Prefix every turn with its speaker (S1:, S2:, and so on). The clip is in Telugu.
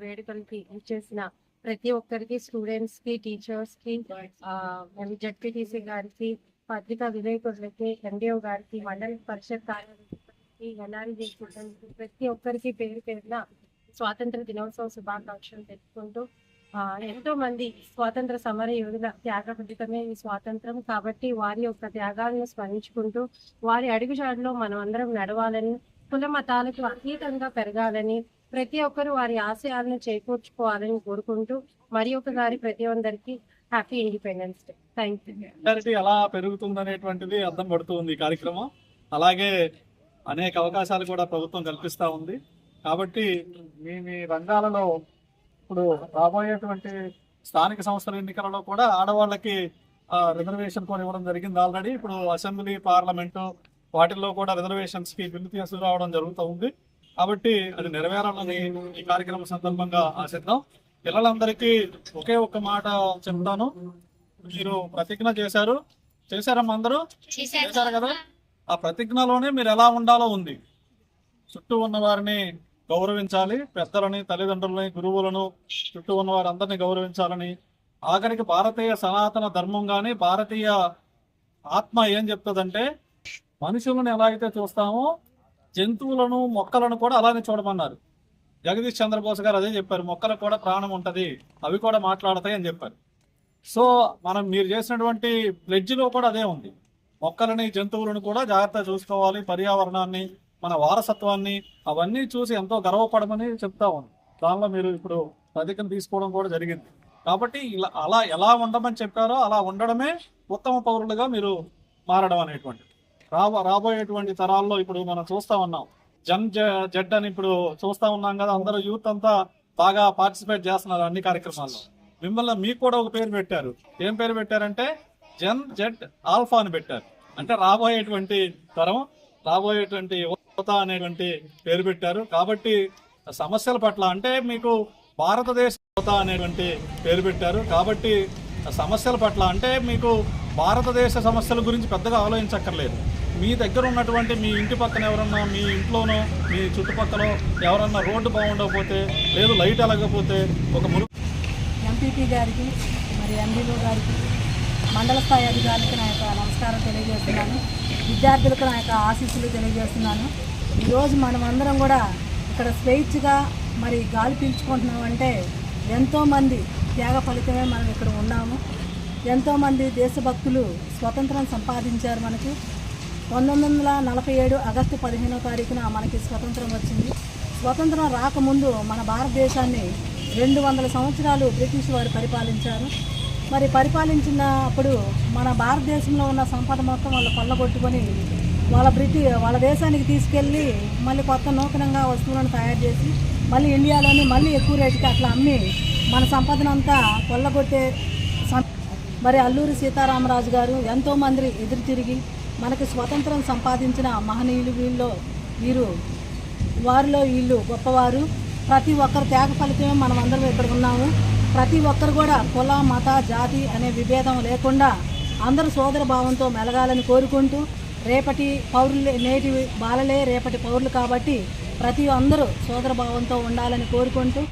S1: వేడుకలకి ఇచ్చేసిన ప్రతి ఒక్కరికి, స్టూడెంట్స్ కి, టీచర్స్ కి, జడ్పీటీసీ గారికి, పత్రికా విలేకరులకి, ఎండిఓ గారికి, మండల పరిషత్ కార్యదర్శి, ఎన్ఆర్జీ స్టూడెంట్స్ ప్రతి ఒక్కరికి పేరు పేరున స్వాతంత్ర దినోత్సవ శుభాకాంక్షలు తెలుపుకుంటూ, ఎంతో మంది స్వాతంత్ర సమర యోధుల త్యాగ ఫలితమే ఈ స్వాతంత్రం కాబట్టి వారి యొక్క త్యాగాలను స్మరించుకుంటూ వారి అడుగుజాడలో మనం అందరం నడవాలని, కుల మతాలకు అతీతంగా పెరగాలని, ప్రతి ఒక్కరు వారి ఆశయాలను చేకూర్చుకోవాలని కోరుకుంటూ మరి ఒకసారి ప్రతి ఒక్కరికి happy independence day. Thank you.
S2: ఎలా పెరుగుతుందనేటువంటిది అర్థం పడుతుంది ఈ కార్యక్రమం. అలాగే అనేక అవకాశాలు కూడా ప్రభుత్వం కల్పిస్తూ ఉంది. కాబట్టి మీ రంగాలలో ఇప్పుడు రాబోయేటువంటి స్థానిక సంస్థల ఎన్నికలలో కూడా ఆడవాళ్ళకి రిజర్వేషన్ కూడా ఇవ్వడం జరిగింది ఆల్రెడీ. ఇప్పుడు అసెంబ్లీ, పార్లమెంటు వాటిల్లో కూడా రిజర్వేషన్స్ కి బిల్లు తీసుకురావడం జరుగుతూ ఉంది. కాబట్టి అది నెరవేరాలని ఈ కార్యక్రమం సందర్భంగా ఆశిద్దాం. పిల్లలందరికీ ఒకే ఒక్క మాట చెప్తాను. మీరు ప్రతిజ్ఞ చేశారమ్మా అందరూ చేశారు కదా. ఆ ప్రతిజ్ఞలోనే మీరు ఎలా ఉండాలో ఉంది. చుట్టూ ఉన్న వారిని గౌరవించాలి, పెద్దలని, తల్లిదండ్రులని, గురువులను, చుట్టూ ఉన్న వారందరినీ గౌరవించాలని, ఆఖరికి భారతీయ సనాతన ధర్మం కానీ భారతీయ ఆత్మ ఏం చెప్తుందంటే మనుషులను ఎలా అయితే చూస్తామో జంతువులను, మొక్కలను కూడా అలానే చూడమన్నారు. జగదీష్ చంద్రబోస్ గారు అదే చెప్పారు, మొక్కలకు కూడా ప్రాణం ఉంటుంది, అవి కూడా మాట్లాడతాయి అని చెప్పారు. సో మీరు చేసినటువంటి ప్లెడ్జ్లో కూడా అదే ఉంది. మొక్కలని, జంతువులను కూడా జాగ్రత్తగా చూసుకోవాలి, పర్యావరణాన్ని, మన వారసత్వాన్ని అవన్నీ చూసి ఎంతో గర్వపడమని చెప్తా ఉంది. దానిలో మీరు ఇప్పుడు ప్రతిజ్ఞ తీసుకోవడం కూడా జరిగింది. కాబట్టి అలా ఎలా ఉండమని చెప్పారో అలా ఉండడమే ఉత్తమ పౌరులుగా మీరు మారడం అనేటువంటి రాబోయేటువంటి తరాల్లో ఇప్పుడు మనం చూస్తా ఉన్నాం. జెడ్ అని ఇప్పుడు చూస్తా ఉన్నాం కదా. అందరూ యూత్ అంతా బాగా పార్టిసిపేట్ చేస్తున్నారు అన్ని కార్యక్రమాల్లో. మిమ్మల్ని మీకు కూడా ఒక పేరు పెట్టారు. ఏం పేరు పెట్టారంటే జెడ్ ఆల్ఫా అని పెట్టారు. అంటే రాబోయేటువంటి తరం, రాబోయేటువంటి యువత అనేటువంటి పేరు పెట్టారు. కాబట్టి సమస్యల పట్ల అంటే మీకు భారతదేశ యువత అనేటువంటి పేరు పెట్టారు. కాబట్టి సమస్యల పట్ల అంటే మీకు భారతదేశ సమస్యల గురించి పెద్దగా ఆలోచించక్కర్లేదు. మీ దగ్గర ఉన్నటువంటి మీ ఇంటి పక్కన ఎవరన్నా, మీ ఇంట్లోనో మీ చుట్టుపక్కల ఎవరన్నా రోడ్డు బాగుండకపోతే, లేదు లైట్ ఎలగకపోతే ఒక
S3: ఎంపీపీ గారికి, మరి ఎండీఓ గారికి, మండల స్థాయి అధికారులకు నా యొక్క నమస్కారం తెలియజేస్తున్నాను. విద్యార్థులకు నా యొక్క ఆశీస్సులు తెలియజేస్తున్నాను. ఈరోజు మనం అందరం కూడా ఇక్కడ స్వేచ్ఛగా మరి గాలి పీల్చుకుంటున్నామంటే ఎంతోమంది త్యాగ ఫలితమే మనం ఇక్కడ ఉన్నాము. ఎంతోమంది దేశభక్తులు స్వతంత్రం సంపాదించారు. మనకు 1947 ఆగస్టు 15వ తారీఖున మనకి స్వతంత్రం వచ్చింది. స్వతంత్రం రాకముందు మన భారతదేశాన్ని 200 సంవత్సరాలు బ్రిటిష్ వారు పరిపాలించారు. మరి పరిపాలించినప్పుడు మన భారతదేశంలో ఉన్న సంపద మొత్తం వాళ్ళు కొల్లగొట్టుకొని వాళ్ళ దేశానికి తీసుకెళ్ళి మళ్ళీ కొత్త నూతనంగా వస్తువులను తయారు చేసి మళ్ళీ ఇండియాలోని మళ్ళీ ఎక్కువ రేటుకి అట్లా అమ్మి మన సంపదనంతా కొల్లగొట్టే మరి అల్లూరి సీతారామరాజు గారు ఎంతోమంది ఎదురు తిరిగి మనకి స్వతంత్రం సంపాదించిన మహనీయులు వారిలో వీళ్ళు గొప్పవారు. ప్రతి ఒక్కరు త్యాగ ఫలితమే మనం అందరం ఇక్కడ ఉన్నాము. ప్రతి ఒక్కరు కూడా కుల, మత, జాతి అనే విభేదం లేకుండా అందరూ సోదర భావంతో మెలగాలని కోరుకుంటూ, రేపటి పౌరులు, నేటి బాలలే రేపటి పౌరులు కాబట్టి ప్రతి అందరూ సోదర భావంతో ఉండాలని కోరుకుంటూ